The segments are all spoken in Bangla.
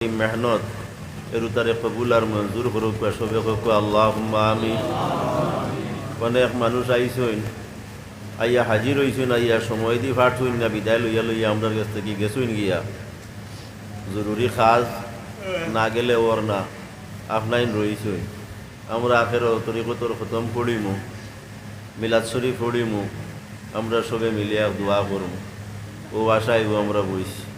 मेहनत एरुतारे कबूल और मंजूर करुक सबे कक आल्लाहुम्मा आमीन। अनेक मानुष आईसइन आइया हाजिर हईसइन आइया समय दी फाटुइन ना विदाय लइया लइया आमरार काछ थेके गेछुइन गिया जरूरी काज ना गेले ओर ना आपनाइन रईसइन आमरा आखेर तरिकतोर खतम पड़िमु मिलाद शरीफ पड़िमु आमरा सबे मिलिया दुआ करमु ओ आशाय आमरा बइছি।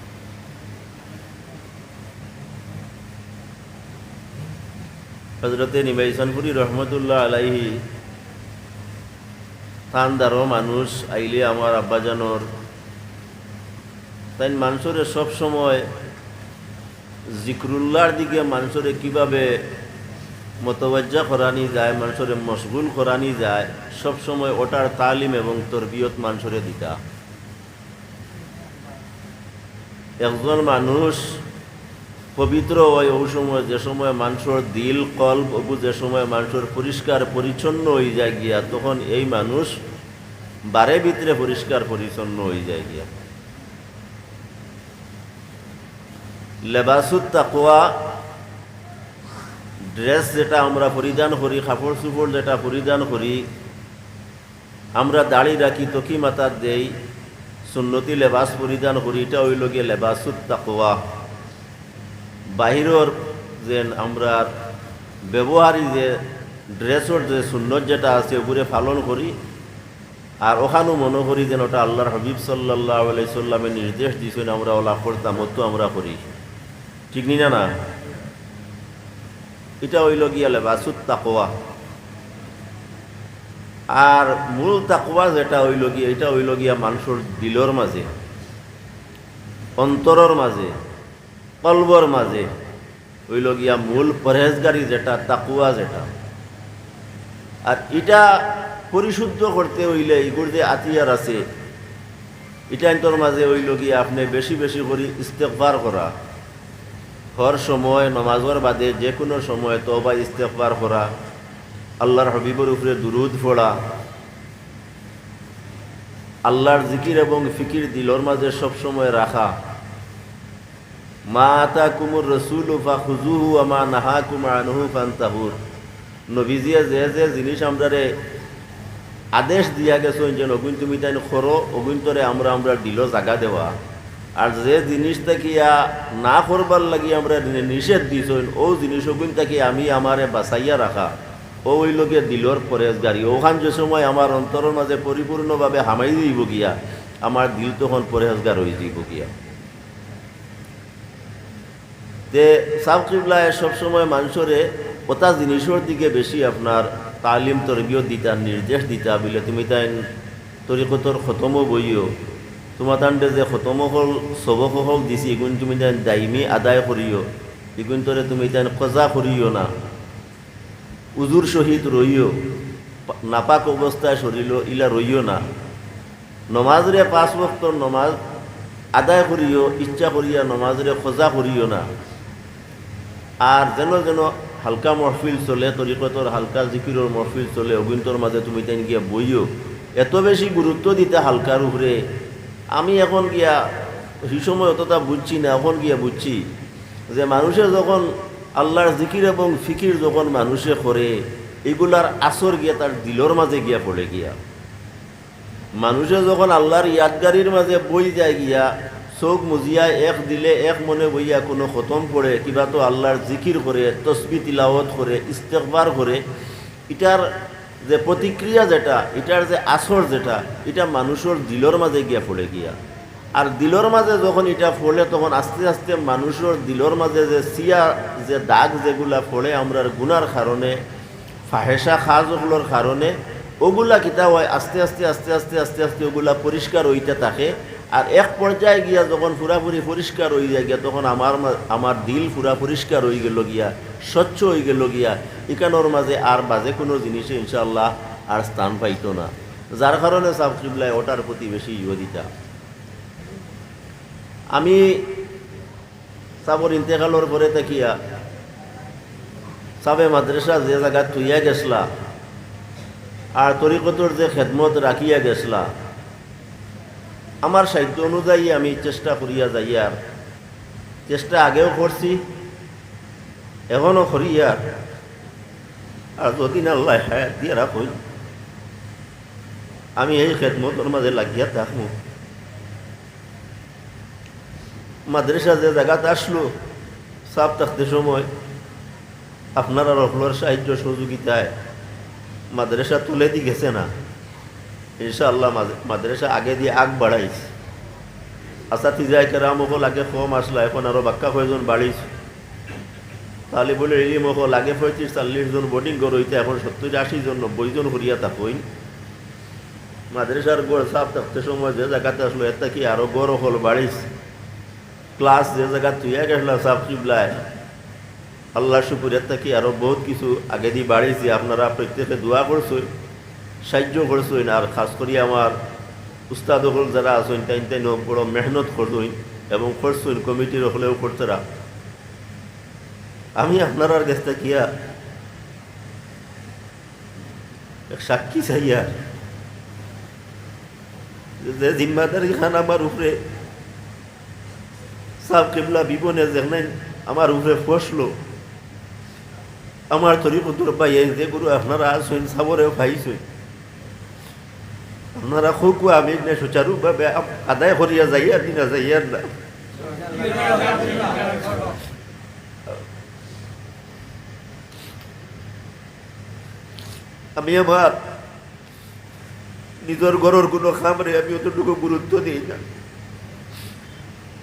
हजरत निमाइसानपुरी रहमतुल्लाह आलाइही थानदारो मानुष आइले आमार आब्बाजानोर ताइन मानसरे सब समय जिक्रुल्लाहर दिके मानसरे किभाबे मतवज्जा करानी जाए मानसरे मशगुल करानी जाए सब समय ओटार तालिम एवं तरबियत मानसरे दिता। एकजन मानुष पवित्र হয় ওই সময় যে সময় মানুষের দিল কল্ব অবু যে সময় মানুষের পরিষ্কার পরিচ্ছন্ন হয়ে যায় গিয়া তখন এই মানুষ বারে ভিতরে পরিষ্কার পরিচ্ছন্ন হয়ে যায় গিয়া। লেবাসুত তাকওয়া ড্রেস যেটা আমরা পরিধান করি কাপড় চোপড় যেটা পরিধান করি আমরা দাড়ি রাখি তকি মাথা দেই সুন্নতি লেবাস পরিধান করি এটা হইল গিয়ে লেবাসুত তাকওয়া। বাহিরের যে আমরা ব্যবহারী যে ড্রেসর যে সুন্নত যেটা আছে ওগুলো পালন করি আর ওখানেও মনে করি যেন ওটা আল্লাহর হাবিব সাল্লাল্লাহু আলাইহি সাল্লামের নির্দেশ দিয়েছেন আমরা ওলা করতাম তো আমরা করি ঠিক না না এটা হইল গিয়া লেবাসুত তাকওয়া। আর মূল তাকওয়া যেটা হইল গিয়া এটা হইল গিয়া মানুষের দিলর মাঝে অন্তরের মাঝে কলবর মাঝে হইল গিয়া মূল পরহেজগারি যেটা তাকুয়া যেটা। আর এটা পরিশুদ্ধ করতে হইলে এগুর যে আতিয়ার আছে এটা তোর মাঝে হইল গিয়া আপনি বেশি বেশি করে ইস্তেগফার করা হর সময় নামাজের বাদে যে কোনো সময় তওবা ইস্তেগফার করা আল্লাহর হাবিবের উপরে দুরুদ পড়া আল্লাহর জিকির এবং ফিকির দিলর মাঝে সব সময় রাখা মা আতাকুমুর রাসূলু ফাখুযুহু ওয়া মা নাহাকুম আনহু ফান্তাহু। নবীজিয়ে যে যে জিনিস আমরারে আদেশ দিয়া গেছেন যে অগুন তুমি তাই করো অগুন তরে আমরা দিল জায়গা দেওয়া আর যে জিনিস তাকিয়া না করবার লাগি আমরা নিষেধ দিয়েছেন ও জিনিস অগুন তাকি আমি আমারে বাঁচাইয়া রাখা ও ওই লোকে দিলর পরেজগারি ওখান যে সময় আমার অন্তরের মাঝে পরিপূর্ণভাবে হামাই দিব গিয়া আমার দিল তখন পরেজগার হয়ে যাব গিয়া। যে সাব কিবলায় সবসময় মানুষরে ওটা জিনিসের দিকে বেশি আপনার তালিম তরবিয়ত দিতা নির্দেশ দিতা বলে তুমি তাই তরিকতর খতমও বইও তোমার তান্ডে যে খতম হল সবক হল দিছি এগুন তুমি তাই দাইমি আদায় করিও এগুন তরে তুমি তাই কজা করিও না উজুর সহিত রইও নাপাক অবস্থায় শরীর ইলা রইও না নমাজরে 5 ওয়াক্ত নমাজ আদায় করিও ইচ্ছা করিয়া নমাজরে খজা করিও না। আর যেন যেন হালকা মহফিল চলে তরিকতর হালকা জিকিরর মহফিল চলে অগুন্তর মাঝে তুমি তাই গিয়া বইও এত বেশি গুরুত্ব দিতে হালকার উপরে আমি এখন গিয়া সেই সময় অতটা বুঝছি না এখন গিয়া বুঝছি যে মানুষের যখন আল্লাহর জিকির এবং ফিকির যখন মানুষে করে এগুলার আসর গিয়া তার দিলর মাঝে গিয়া পড়ে গিয়া মানুষে যখন আল্লাহর ইয়াদগারির মাঝে বই যায় গিয়া চোখ মুজিয়া এক দিলে এক মনে বইয়া কোনো খতম পড়ে কিবা তো আল্লাহর জিকির করে তসবি তিলাওয়াত করে ইস্তেগফার করে এটার যে প্রতিক্রিয়া যেটা এটার যে আসর যেটা এটা মানুষের দিলর মাঝে গিয়া পড়ে গিয়া আর দিলর মাঝে যখন এটা পড়ে তখন আস্তে আস্তে মানুষের দিলর মাঝে যে সিয়া যে দাগ যেগুলা পড়ে আমরার গুনার কারণে ফাহেসা খাজগুলোর কারণে ওগুলা কিতা হয় আস্তে আস্তে আস্তে আস্তে আস্তে আস্তে ওগুলা পরিষ্কার হইতে থাকে। আর এক পর্যায়ে গিয়া যখন পুরাপুরি পরিষ্কার হয়ে যায় গিয়া তখন আমার দিল পুরা পরিষ্কার হয়ে গেল গিয়া স্বচ্ছ হয়ে গেল গিয়া এখানোর মাঝে আর বাজে কোনো জিনিসে ইনশাআল্লাহ আর স্থান পাইতো না যার কারণে সাব কিবলায় ওটার প্রতি বেশি ইয়ে দিতা। আমি সাবর ইন্তেকালর পরে তাকিয়া সাবে মাদ্রাসা যে জায়গা থুইয়া গেছলা আর তরিকতর যে খেদমত রাখিয়া গেছলা আমার সাহিত্য অনুযায়ী আমি চেষ্টা করিয়া যাইয়ার চেষ্টা আগেও করছি, এখনও করি। আর যদিন আল্লাহ হায়াত দিয়ে রাখুন, আমি এই খেদমতের মাঝে লাগিয়া থাকবো। মাদ্রাসা যে জায়গাতে আসলো, সাফ থাকতে সময় আপনারা রহলোর সাহায্য সহযোগিতায় মাদ্রাসা তুলে দিয়ে গেছে না, ইনশাআল্লাহ মাদ্রাসা আগে দিয়ে আগ বাড়াইছে। আসাতিজায়ে কেরাম হল আগে কম আসলা, এখন আরও বাক্কা কয়জন বাড়িছে। তালিবুল ইলম হল আগে 35-40 জন বোর্ডিং করইতে, এখন 70-80 জন 90 জন করিয়া থাকইন। মাদ্রাসার গড় সাফ থাকতে সময় যে জায়গাতে আসলো, এতে কি আরও গড় হল বাড়িছে। ক্লাস যে জায়গা তুইয়া গেছিলাম সাফ চিবলায়, আল্লাহ শুকুর, এতে কি আরও বহুত কিছু আগে দিয়ে বাড়িয়েছি। আপনারা প্রত্যেকে দোয়া করছেন, সাহায্য করছেন। আর খাস করি আমার উস্তাদ হল যারা আছেন, তাই তাই বড় মেহনত করছেন এবং করছেন, কমিটির হলেও করতেরা। আমি আপনার কাছে কিয়া সাক্ষী চাইয়া যে জিম্মাদারি খান আমার উপরে সাব কেবলা বিবনে যেখানে আমার উপরে ফসলো, আমার তরিকতুর পাই যে গুরু আপনারা আসেন সাবরেও পাইছেন, আপনারা খুব আমি সুচারুভাবে আদায় করিয়া যাইয়ার দিনা যাইয়ার না। আমি আমার নিজের ঘরের কোনো খামরে আমি অতটুকু গুরুত্ব দিই না,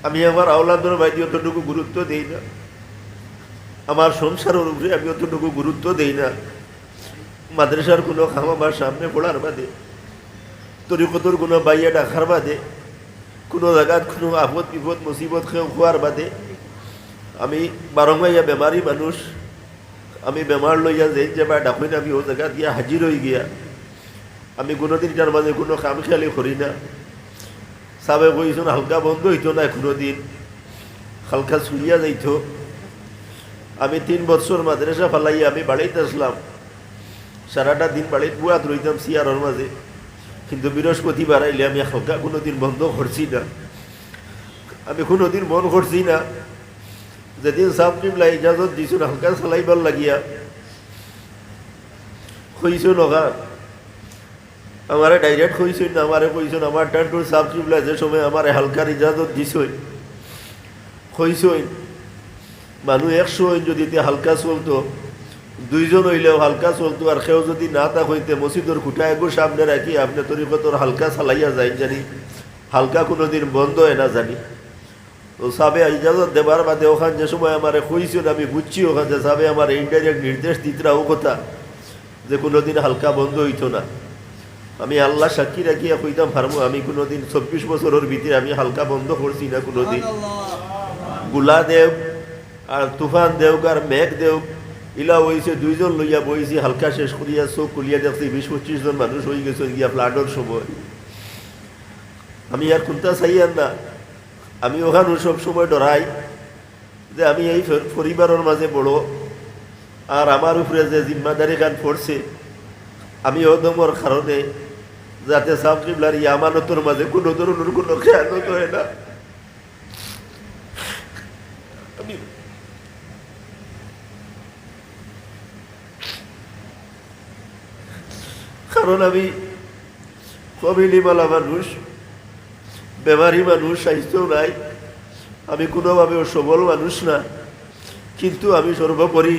আমি আমার আওলাদের বাইরে অতটুকু গুরুত্ব দিই না, আমার সংসারের উপরে আমি অতটুকু গুরুত্ব দিই না। মাদ্রাসার কোনো খাম আমার সামনে পড়ার বাদে, তরিকতর কোনো বাইয়া ডাকার বাদে, কোনো জায়গাত কোনো আপদ বিপদ মুসিবত খেয়ে খোয়ার বাদে, আমি বারংবাইয়া বেমারি মানুষ, আমি বেমার লইয়া যাই যাবা ডাকুন, আমি ও জায়গা গিয়া হাজির হয়ে গিয়া আমি কোনোদিন তার মাঝে কোনো কাম খেয়ালি করি না। সাবে কইছেন হালকা বন্ধ হইতো না, কোনোদিন হালকা ছুড়িয়া যাইত। আমি 3 বছর মাদ্রাসা ফালাইয়া আমি বাড়িতে আসলাম, সারাটা দিন বাড়িতে বুয়াত রইতাম সিয়ারের মাঝে, কিন্তু বৃহস্পতিবার আইলে আমি হালকা কোনোদিন বন্ধ করছি না। আমি কোনোদিন মন করছি না, যেদিন সাব কিবলা ইজাজত দিছুন হালকা চালাইবার লাগিয়া কইছো নগা, আমারে ডাইরেক্ট কইছেন না, আমারে কইছেন আমার টান্টুর সাব কিবলা যে সময় আমার হালকার ইজাজত দিছই, কইছেন মানুষ 100 যদি হালকা চলতো, 2 জন হইলেও হালকা চলতো, আর কেউ যদি না তা হইতে মসজিদের খুঁটায় গো সামনে রাখি আপনি তরিকতর হালকা চালাইয়া যাই জানি, হালকা কোনোদিন বন্ধ হয় না জানি। তো সাবে ইজাজত দেবার বাদে ওখান যে সময় আমার কইছেন আমি বুঝছি ওখান যে সাবে আমার ইনডাইরেক্ট নির্দেশ দিতরাও কথা যে কোনোদিন হালকা বন্ধ হইতো না। আমি আল্লাহ সাক্ষী রাখিয়া কইতাম পারবো, আমি কোনোদিন 24 বছরের ভিতরে আমি হালকা বন্ধ করছি না কোনোদিন। গুলা দেব আর তুফান দেওক আর মেঘ দেওক ইলা হয়েছে, 2 জন লইয়া বইছি, হালকা শেষ করিয়া চোখ খুলিয়া দেখছি 20-25 জন মানুষ হয়ে গেছে গিয়া ফ্লাডের সময়। আমি আর কোনটা চাইয়ার না, আমি ওখানে সব সময় ডরাই যে আমি এই পরিবারের মাঝে বড়, আর আমার উপরে যে জিম্মাদারি গান পড়ছে, আমি ওদমর কারণে যাতে সাব কিবলার আমানতর মাঝে কোনো ধরনের কোনো খেয়ানত হয় না। কারণ আমি কমিলিমালা মানুষ, বেমারি মানুষ, স্বাস্থ্য নাই, আমি কোনোভাবেও সবল মানুষ না। কিন্তু আমি সর্বোপরি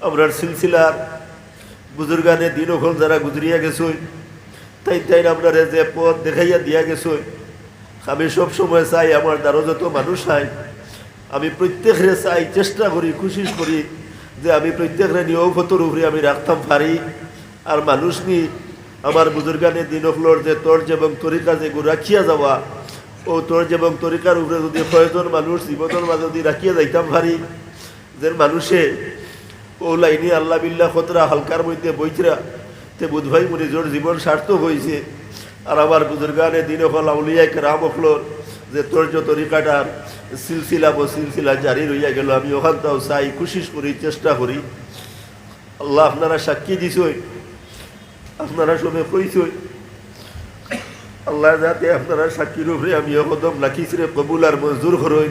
আপনার সিলসিলার বুজুর্গানে দিন ওখন যারা গুজরিয়া গেছই, তাই তাই আপনার যে পথ দেখাইয়া দিয়া গেছই, আমি সব সময় চাই আমার দ্বারা যত মানুষ হয় আমি প্রত্যেকরে চাই, চেষ্টা করি, কোশিশ করি যে আমি প্রত্যেকরে নিয়মতর উপরে আমি রাখতাম পারি। আর মানুষ নি আমার বুজুর্গানে দিনকলোর যে তর্জ এবং তরিকা যে রাখিয়া যাওয়া, ও তর্জ এবং তরিকার উপরে যদি কয়েকজন মানুষ জীবনের মাঝে যদি রাখিয়া যাইতাম পারি, যে মানুষে ও লাইনি আল্লাহ বিল্লাহ খতরা হালকার মধ্যে বইতরা তে বুধভাই মনিজোর জীবন সার্থক হয়েছে। আর আমার বুজুর্গানে দিনকল আউলিয়া কেরাম হকলোর যে তর্জ তরিকাটার সিলসিলা জারি রইয়া গেল, আমি ওখানটাও চাই, কোশিশ করি, চেষ্টা করি। আল্লাহ আপনারা সাক্ষী দিছই, আপনারা সবে কইছই, আল্লাহ যাতে আপনারা সাক্ষীর উপরে আমি কদম রাখিস রে কবুল আর মঞ্জুর করই।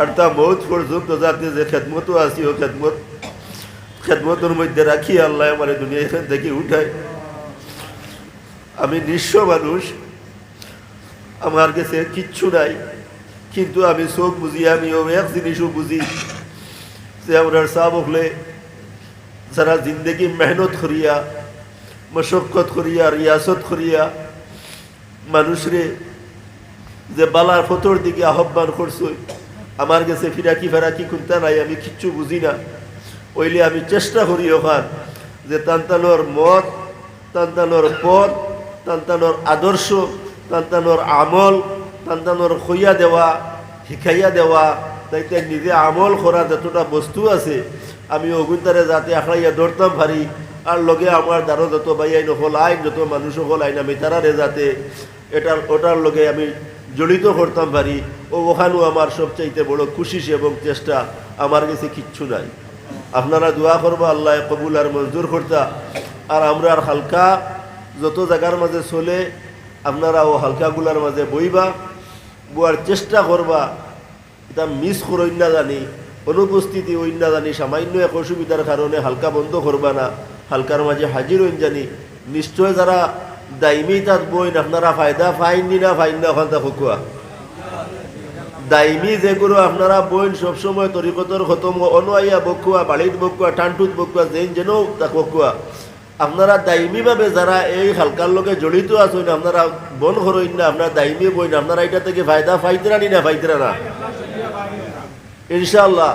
আর তা মৌত পর্যন্ত যাতে যে খেদমতও আছি ও খেদমতের মধ্যে রাখি আল্লাহ আমার দুনিয়া এখান থেকে উঠায়। আমি নিঃস্ব মানুষ, আমার কাছে কিচ্ছু নাই, কিন্তু আমি চোখ বুঝি, আমি এক জিনিসও বুঝি যে আমরা সাব হলে যারা জিন্দগি মেহনত করিয়া মশক্কত করিয়া রিয়াসত করিয়া মানুষরে যে বালার ফতর দিকে আহ্বান করছো, আমার কাছে ফেরাকি কোনটা নাই, আমি কিচ্ছু বুঝি না। ওইলে আমি চেষ্টা করি ওখান যে তান্তানোর মত, তান্তানোর পথ, তান্তানোর আদর্শ, তান্তানোর আমল, তান্তানোর খইয়া দেওয়া, শিখাইয়া দেওয়া, তাইতে নিজে আমল করা যতটা বস্তু আছে আমি অগুনতারে যাতে আখড়াইয়া ধরতাম পারি। আর লগে আমার দ্বারা যত বাইয়াই নকল আইন, যত মানুষ সকল আইন আমি তারারে যাতে ওটার লগে আমি জড়িত করতাম পারি। ওখানেও আমার সবচাইতে বড় খুশি এবং চেষ্টা, আমার কাছে কিচ্ছু নাই। আপনারা দোয়া করবা আল্লাহ কবুল আর মঞ্জুর করতা। আর আমরা আর হালকা যত জায়গার মাঝে চলে আপনারা ও হালকাগুলার মাঝে বইবা, বোয়ার চেষ্টা করবা। এটা মিস করইন না জানি, অনুপস্থিতি হইন না জানি, সামান্য এক অসুবিধার কারণে হালকা বন্ধ করবা না, হালকার মাঝে হাজির হইন জানি। নিশ্চয় যারা দাইমি তাত বইন আপনারা ফায়দা ফাইননি না ফাইন না ওখান তা খুকুয়া দাইমি যেগুলো আপনারা বইন সবসময় তরিকতর খতম অনাইয়া বকুয়া, বাড়িত বকুয়া, টানটুত বকুয়া, যেন তা বকুয়া। আপনারা দাইমিভাবে যারা এই হালকার লোকে জড়িত আছেন আপনারা বন করইন না, আপনারা দাইমি বইন, আপনারা এটা থেকে ফায়দা ফাইতরা নি না ফাইতরা না ইনশাআল্লাহ।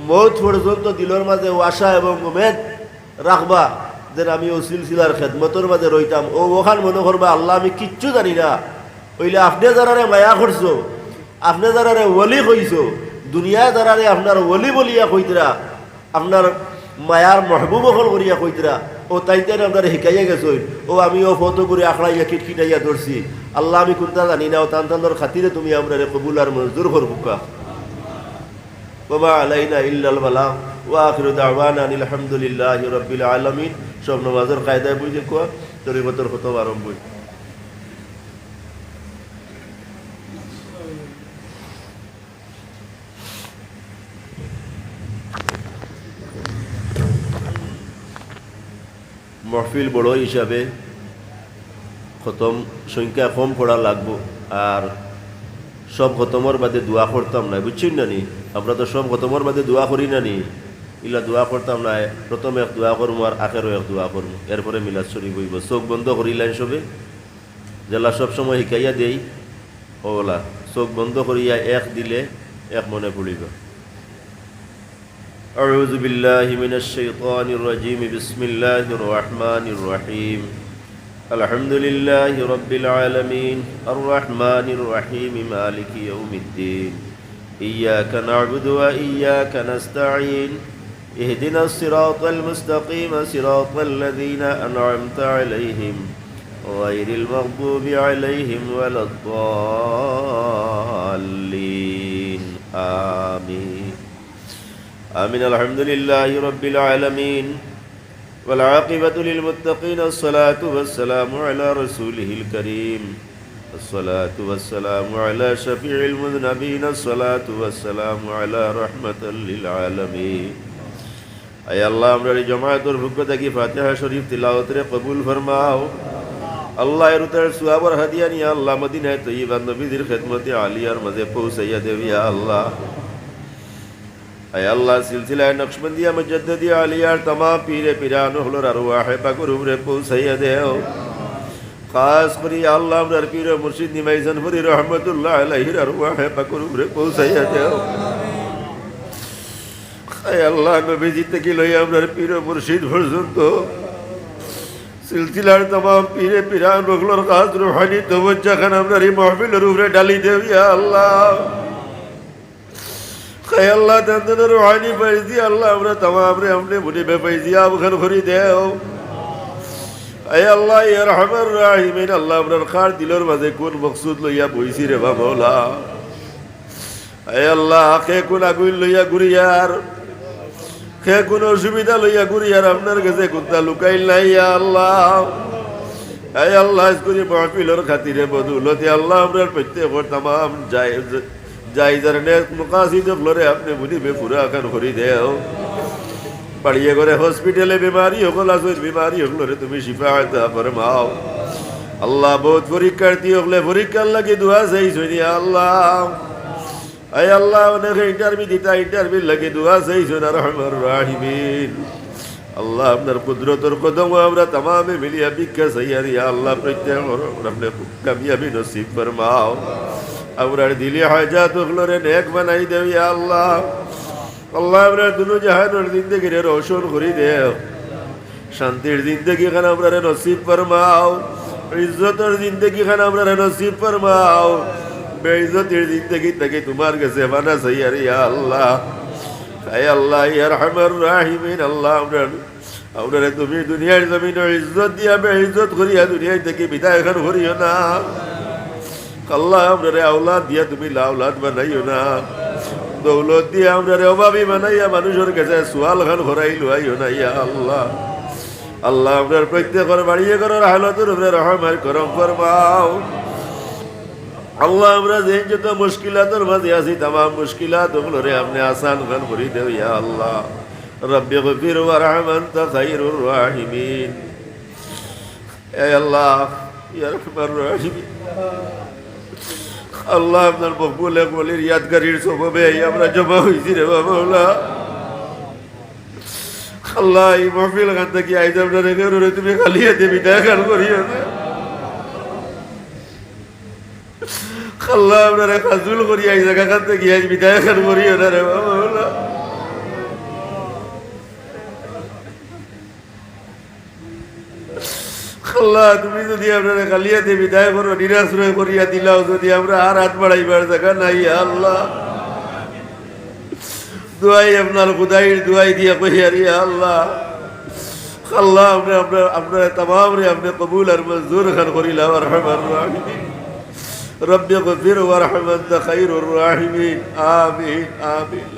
মৌত পর্যন্ত দিলের মাঝে আশা এবং উমেদ রাখবা যে আমি ও সিলসিলার খেদমতর মাঝে রইতাম। ওখান মনে করবা আল্লাহ আমি কিচ্ছু জানি না। ওইলে আপনি যারারে মায়া করছো, আপনি যারারে ওলি কইছো, দুনিয়ায় যারারে আপনার ওলি বলিয়া কইতরা, আপনার মায়ার মহবুব হল করিয়া কইতরা, ও তাইতে আপনার শিকাইয়া গেছো। আমি ও ফটো করে আখড়াইয়া খিটখিটাইয়া ধরছি। আল্লাহ আমি কোনটা জানি না, ও তান্তানোর খাতিরে তুমি আমরা কবুল আর মঞ্জুর করবুকা। ওয়া আলাইনা ইল্লাল বালাগ ওয়া আখিরু দাওয়ানা আলহামদুলিল্লাহি রাব্বিল আলামিন। সব নামাজের কায়দায় বুঝে কোয়া তরিকতর খতম আরম্ভ। মহফিল বড় হিসাবে খতম সংখ্যা কম পড়া লাগবো। আর সব খতমর বাদে দোয়া করতাম না, বুঝছেন না নি? আমরা তো সব খতমর বাদে দোয়া করি না নি, ইলা দোয়া করতাম না। প্রথমে এক দোয়া করবো আর আখেরও এক দোয়া করবো, এরপরে মিলাদ শরীফ হইব। চোখ বন্ধ করিলেন সবে, জেলা সবসময় শিকাইয়া দেই ওলা চোখ বন্ধ করিয়া এক দিলে এক মনে পড়িব। أعوذ بالله من الشيطان الرجيم بسم الله الرحمن الرحيم الحمد لله رب العالمين الرحمن الرحيم مالك يوم الدين إياك نعبد وإياك نستعين اهدنا الصراط المستقيم صراط الذين أنعمت عليهم غير المغضوب عليهم ولا الضالين آمين آمين الحمد لله رب العالمين والعاقبة للمتقين الصلاة والسلام على رسوله الكريم الصلاة والسلام على شفيع المذنبين الصلاة والسلام على رحمة للعالمين أي الله أمر جماعة الركبة کی فاتحة شریف تلاوت قبول فرماؤ اللہ ارتر سواب اور ہدیہ یا اللہ مدینہ طیبہ نبی در خدمت عالی اور مزے پو سید یا اللہ اے اللہ سلسلہ نقشبندیہ مجددی علیہ تمام پیرے پیران احلر ارواح پاک عمر پو سید ہو خاص کری اللہ امر پیر مرشد نمیزن فری رحمت اللہ علیہ ارواح پاک عمر پو سید ہو اے اللہ نبی جی تکی لئی امر پیر مرشد فرزن تو سلسلہ تمام پیرے پیران احلر خاص روحانی توجہ خان امر محفل روح ڈالی دے یا اللہ اے اللہ تندن روحانی فیضی اللہ امرہ تمام رے ہم نے منی بے فیضی آپ خن خوری دے ہو اے اللہ ارحم الراحمین اللہ امرہ خار دل اور مزے کون مقصود لو یا بوئی سی ربا مولا اے اللہ خے کن اگوین لو یا گریار خے کن شبیدہ لو یا گریار امنر گزے کنتا لکائل نہیں یا اللہ اے اللہ اس کو یہ محفل اور خطیر بدولت یا اللہ امرہ پچھتے خور تمام جائز যাই যার নেক মুকাসিদ ফ্লোরে আপনি বুঝিবে পুরা আকার করি দেও বাড়িয়ে করে হসপিটালে বিমারি হকল আসল বিমারি হকলরে তুমি শিফা আতা ফরমাও আল্লাহ বহুত পরীক্ষার্থী হকলে পরীক্ষার লাগে দোয়া চাইছো দিয়া আল্লাহ আয় আল্লাহ অনেক ইন্টারভিউ দিতা ইন্টারভিউ লাগে দোয়া চাইছো না রহমান রাহিমিন আল্লাহ আপনার কুদরতর কদম আমরা তমামে মিলিয়া ভিক্ষা চাইয়া দিয়া আল্লাহ প্রত্যেক আপনি কামিয়াবি নসিব ফরমাও আমরা দিলি হাজাত হকলরে নেক বানাই দেও ইয়া আল্লাহ আল্লাহ আমরা দুনো জাহানের জিন্দগি রে রোশন করে দেও শান্তির জিন্দগি খান আমরা নসিব ফরমাও ইজ্জতের জিন্দগি খান আমরা নসিব ফরমাও বেইজ্জতের জিন্দগি থেকে তোমার কাছে মানা চাই আর ইয়া আল্লাহ আয় আল্লাহ ইয়া রহমান রাহিমিন আল্লাহ আমরা তুমি দুনিয়ার জমিনে ইজ্জত দিয়া বেইজ্জত করিয়া দুনিয়া থেকে বিদায় খান করিও না আল্লাহ আমরা আওলাদ দিয়া তুমি লাউলাদ বানাইও না দৌলত দিয়ে আমরা অভাবী বানাইয়া মানুষের কাছে সোয়াল খান ঘরাই লুয়াইও না ইয়া আল্লাহ আল্লাহ আপনার প্রত্যেকের বাড়িয়ে করার হালতের উপরে রহমান করম ফরমাও আল্লাহ আমরা যে যত মুশকিলাতের মাঝে আছি তামাম মুশকিলাত ওগুলোরে আপনি আসান খান করে দেও ইয়া আল্লাহ রব্বি গফির ওয়ারহাম আনতা খায়রুর রাহিমিন এ আল্লাহ ইয়া রহমান রাহিমিন আল্লাহ আপনার মকবুলে বলির ইয়াদগারির স্বভাবে আমরা জমা হয়েছি রে বাবা আল্লাহ এই মহফিল খান থেকে আইজ আপনার রে তুমি খালিয়ে দেবি দেখান করিও না আল্লাহ আপনার খাজুল করি আই জায়গা খান থেকে আইজ বিদায় খান করিও না রে বাবা আল্লাহ তুমি যদি আপনারা কালিয়া দিয়ে বিদায় করো নিরাশ্রয় করিয়া দিলাও যদি আমরা আর হাত বাড়াইবার জায়গা নাই আল্লাহ দোয়াই আপনার খুদাইর দোয়াই দিয়া কহিয়া আল্লাহ আল্লাহ আপনার तमाम রে আপনি কবুল আর মঞ্জুর খান করিলাম আরহামার রাহিমিন রব্বি গফির ওয়ারহাম আনতা খায়রুর রাহিমিন আমিন আমিন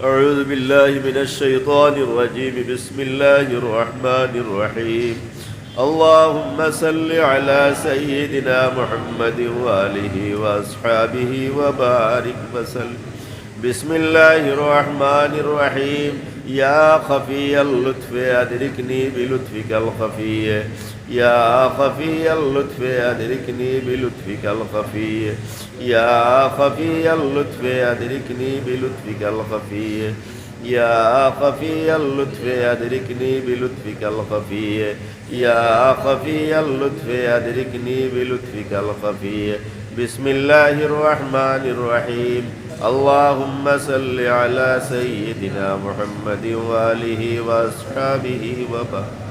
أعوذ بالله من الشيطان الرجيم بسم الله الرحمن الرحيم اللهم صل على سيدنا محمد وآله وأصحابه وبارك وسلم بسم الله الرحمن الرحيم يا خفي اللطف أدركني بلطفك الخفي يا خفي اللطف أدركني بلطفك الخفي يا خفي اللطف أدركني بلطفك الخفي يا خفي اللطف أدركني بلطفك الخفي يا خفي اللطف أدركني بلطفك الخفي بسم الله الرحمن الرحيم اللهم صل على سيدنا محمد وآله وأصحابه وبارك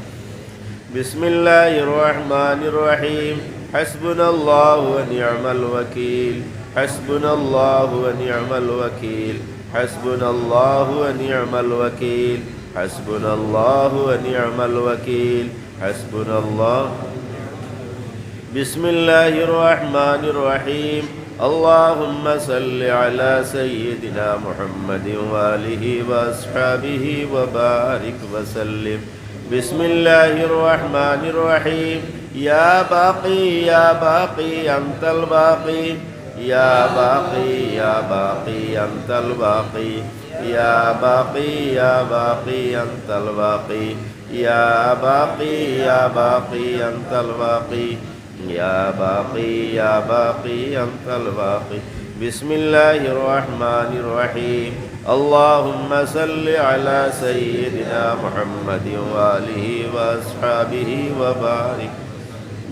بسم الله الرحمن الرحيم حسبنا الله ونعم الوكيل حسبنا الله ونعم الوكيل حسبنا الله ونعم الوكيل حسبنا الله ونعم الوكيل حسبنا الله بسم الله الرحمن الرحيم اللهم صل على سيدنا محمد وآله وأصحابه وبارك وسلم بسم الله الرحمن الرحيم يا باقي يا باقي أنت الباقي يا باقي يا باقي أنت الباقي يا باقي يا باقي أنت الباقي يا باقي يا باقي أنت الباقي يا باقي يا باقي أنت الباقي بسم الله الرحمن الرحيم اللهم صل على سيدنا محمد وآله وأصحابه وبارك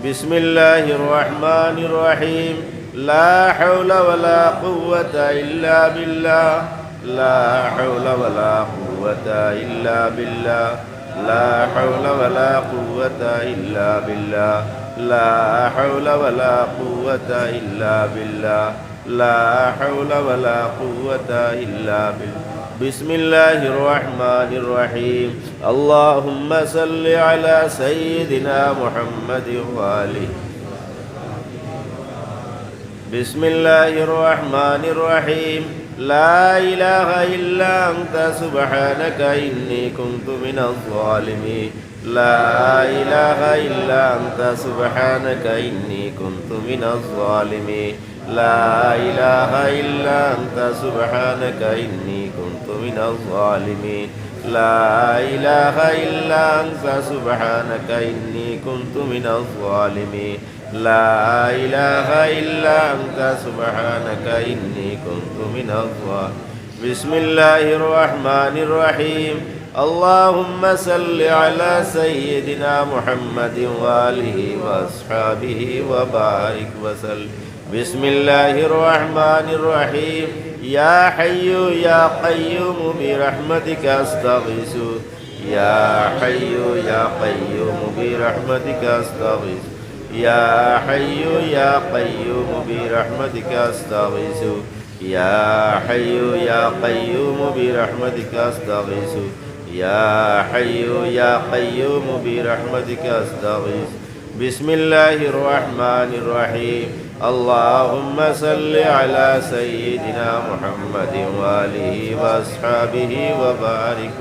بسم الله الرحمن الرحيم لا حول ولا قوة إلا بالله لا حول ولا قوة إلا بالله لا حول ولا قوة إلا بالله لا حول ولا قوة إلا بالله لا حول ولا قوة إلا بالله بسم الله الرحمن الرحيم اللهم صل على سيدنا محمد وآله بسم الله الرحمن الرحيم لا إله إلا أنت سبحانك إني كنت من الظالمين لا إله إلا أنت سبحانك إني كنت من الظالمين لا إله إلا أنت سبحانك إني كنت من الظالمين لا إله إلا أنت سبحانك إني كنت من الظالمين لا إله إلا أنت سبحانك إني كنت من الظالمين بسم الله الرحمن الرحيم اللهم صل على سيدنا محمد وآله وأصحابه وبارك وسلم بسم الله الرحمن الرحيم يا حي يا قيوم برحمتك أستغيث يا حي يا قيوم برحمتك أستغيث يا حي يا قيوم برحمتك أستغيث يا حي يا قيوم برحمتك أستغيث يا حي يا قيوم برحمتك أستغيث بسم الله الرحمن الرحيم اللهم صل على سيدنا محمد وآله وأصحابه وبارك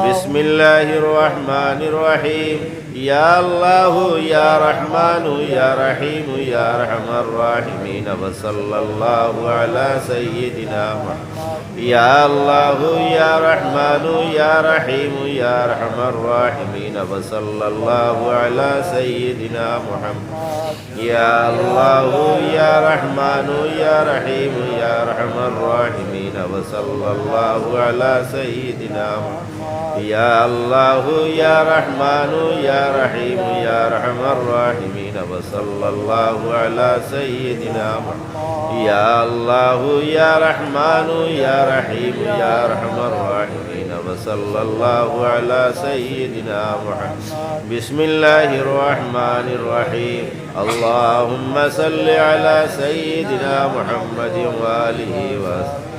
بسم الله الرحمن الرحيم يا الله يا رحمن يا رحيم يا أرحم الراحمين وصلى الله على سيدنا محمد يا الله يا رحمن يا رحيم يا أرحم الراحمين وصلى الله على سيدنا محمد يا الله يا رحمن يا رحيم يا أرحم الراحمين وصلى الله على سيدنا محمد يا الله يا رحمن يا رحيم يا أرحم الراحمين وصلى الله على سيدنا محمد يا الله يا رحمن يا رحيم يا أرحم الراحمين وصلى الله على سيدنا محمد بسم الله الرحمن الرحيم اللهم صل على سيدنا محمد وآله وسلم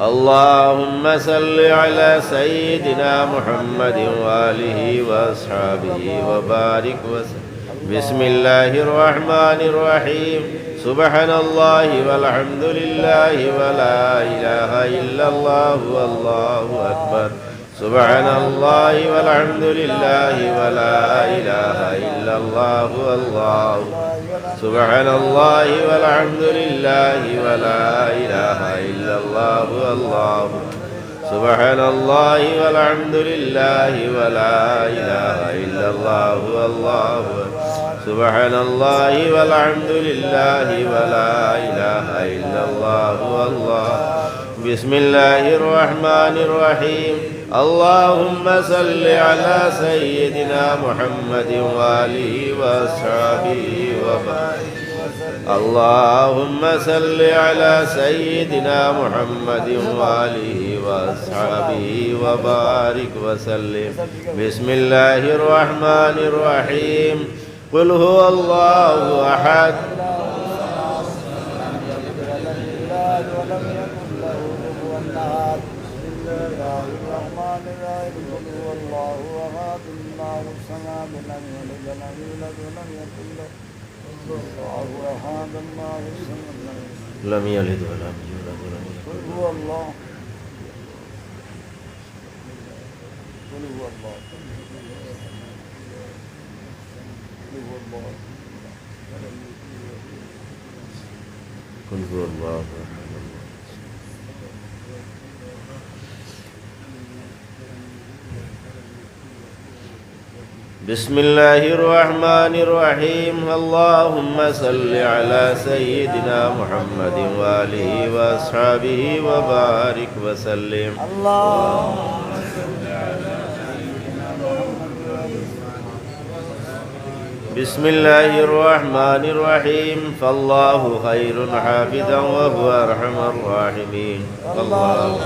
اللهم صل على سيدنا محمد وآله وأصحابه وبارك وسلم بسم الله الرحمن الرحيم سبحان الله والحمد لله ولا إله إلا الله والله أكبر سبحان الله والحمد لله ولا إله إلا الله والله سبحان الله والحمد لله ولا إله إلا الله والله سبحان الله والحمد لله ولا إله إلا الله والله سبحان الله والحمد لله ولا إله إلا الله والله بسم الله الرحمن الرحيم اللهم صل على سيدنا محمد وآله وأصحابه وبارك اللهم صل على سيدنا محمد وآله وأصحابه وبارك وسلم بسم الله الرحمن الرحيم قل هو الله أحد لم يلد ولم يولد ولم يكن له هو الله قل هو الله قل هو الله قل هو الله أحد بسم الله الرحمن الرحيم اللهم صل على سيدنا محمد وآله وأصحابه وبارك وسلم بسم الله الرحمن الرحيم فالله خير حافظا وهو أرحم الراحمين الله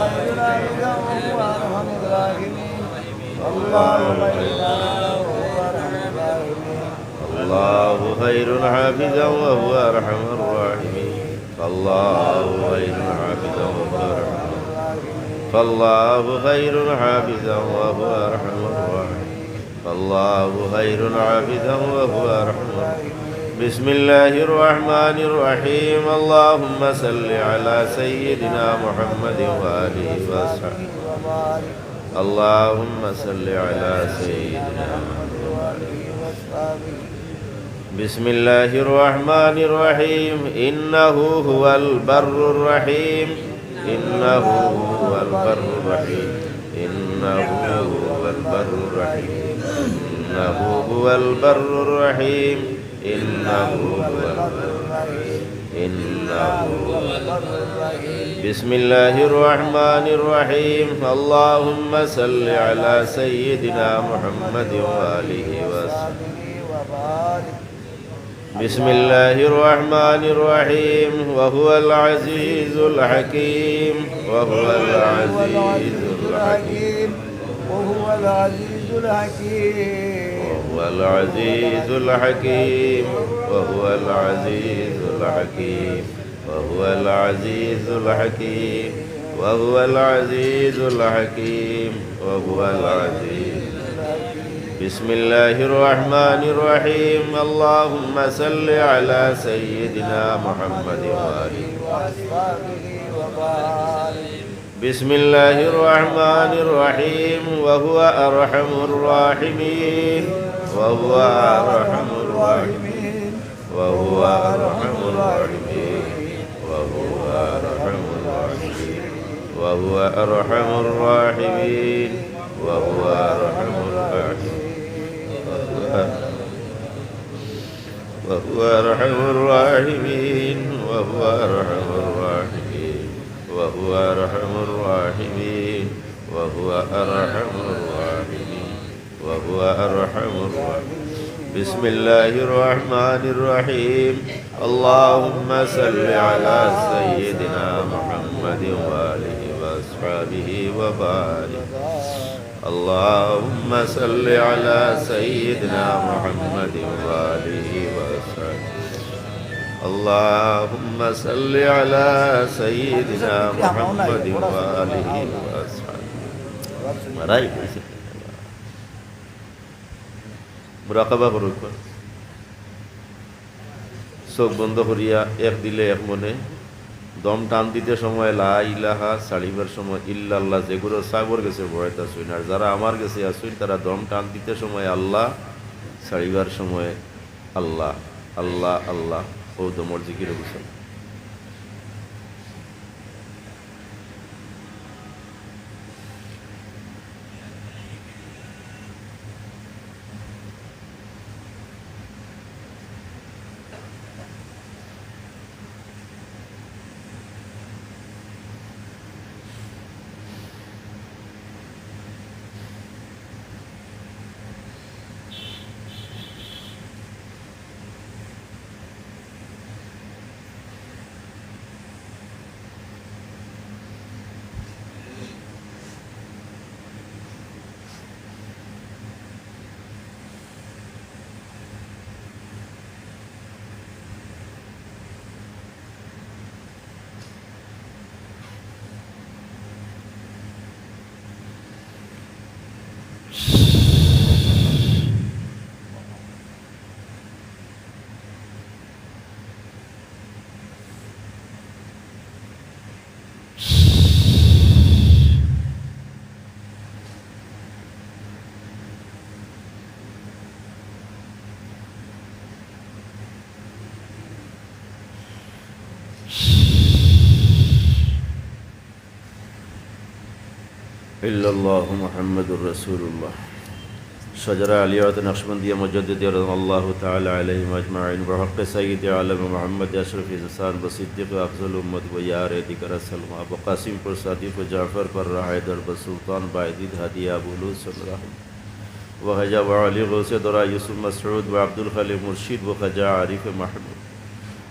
الله خير حافظا وهو أرحم الراحمين فالله خير حافظا وهو أرحم فالله خير حافظا وهو أرحم الراحمين فالله خير حافظا وهو أرحم بسم الله الرحمن الرحيم اللهم صل على سيدنا محمد وآله وصحبه اللهم صل على سيدنا بسم الله الرحمن الرحيم إنه هو البر الرحيم إنه هو البر الرحيم إنه هو البر الرحيم إنه هو البر الرحيم إنه هو البر الرحيم إنه بسم الله الرحمن الرحيم اللهم صل على سيدنا محمد وآله وصحبه بسم الله الرحمن الرحيم وهو العزيز الحكيم وهو العزيز الحكيم وهو العزيز الحكيم وهو العزيز الحكيم وهو العزيز الحكيم وهو العزيز الحكيم وهو العزيز الحكيم وهو العزيز بسم الله الرحمن الرحيم اللهم صل على سيدنا محمد وآله وأصحابه وبارك بسم الله الرحمن الرحيم وهو أرحم الراحمين وهو أرحم الراحمين وهو أرحم الراحمين وهو أرحم الراحمين وهو أرحم الراحمين وهو أرحم الراحمين وهو أرحم الراحمين وهو أرحم الراحمين وهو أرحم الراحمين وهو أرحم الراحمين وهو أرحم الراحمين بسم الله الرحمن الرحيم اللهم صل على سيدنا محمد وآله وأصحابه وبارك اللهم صل على سيدنا محمد وآله وصحبه اللهم صل على سيدنا محمد وآله وصحبه মুরাকাবা করুক চোখ বন্ধ করিয়া এক দিলে এক মনে দম টান দিতে সময় লা ইলাহা ছাড়িবার সময় ইল্লাল্লাহ যেগুলো সাগর গেছে বয়তা শুন আর যারা আমার গেছে আসুন তারা দম টান দিতে সময় আল্লাহ ছাড়িবার সময় আল্লাহ আল্লাহ আল্লাহ ও দমর জিকির বুঝছেন إلا الله محمد رسول الله شجرة عليات نقشبندية مجدد رضي الله تعالى عليهم أجمعين بحق سيد عالم محمد أشرف إنسان بصديق أفضل أمة ويار ذكر السلم أبو قاسم پر صديق جعفر پر راحدر بسلطان باعدید هدي أبو لوس الرحم وخجا وعلي غوث درا يوسف مسعود وعبد الخليل مرشد وخجا عارف محمود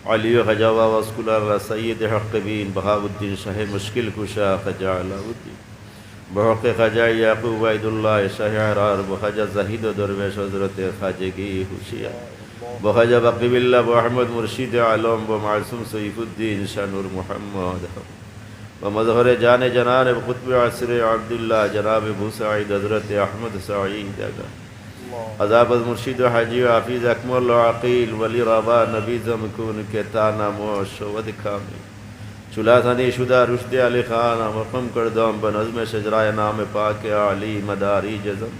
علي خجا واسكولار سيد حق بين بهاء الدين شاه مشكل كشا خجا علاؤدين بحق خجا یعقوب عیداللہ شاہ عرار بخجا زہید و درویش حضرت خاجگی خوشیہ بخجا بقیب اللہ محمد مرشید عالم بمعصوم سیف الدین شاہ نور محمد بمظہر جان جنان بقطب عصر عبداللہ جناب ابو سعید حضرت احمد سعید عذاب مرشید حاجی حافظ اکمل عقیل ولی ربا نبی زمکون کے تانا موش ود کامل चुला थानी शुदा रुश्ते अली खान मक़म कर दम बनज़्म शजराए नाम पाक अली मदारी जज़म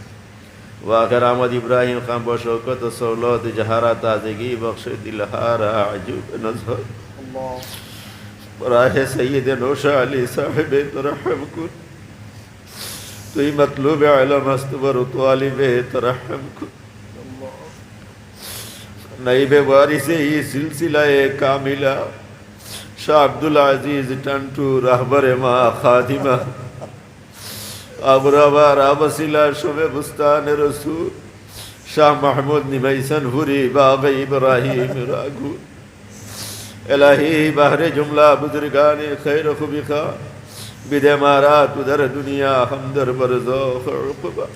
वाकर आमद इब्राहिम खान बशौकत सौलत जहारा ताज़गी बख्श दिलहारा अजूब नज़र बराह सैयद नौशा अली साहिब तरहम कुन तो ही मतलूब अलम अस्तवर तालिब तरहम कुन नईब वारिस ही सिलसिला कामिला शाह अब्दुल अजीज टंटू रहबर मा खादिमा अबरावा रावसिला शब बुस्तान रसूल शाह महमूद निमैसन हुरी बाब इब्राहिम रागू इलाही बहरे जुमला बुजुर्गान खैर खुबिखा बिदे मारा तुदर दुनिया हमदर बरज़ो खुबा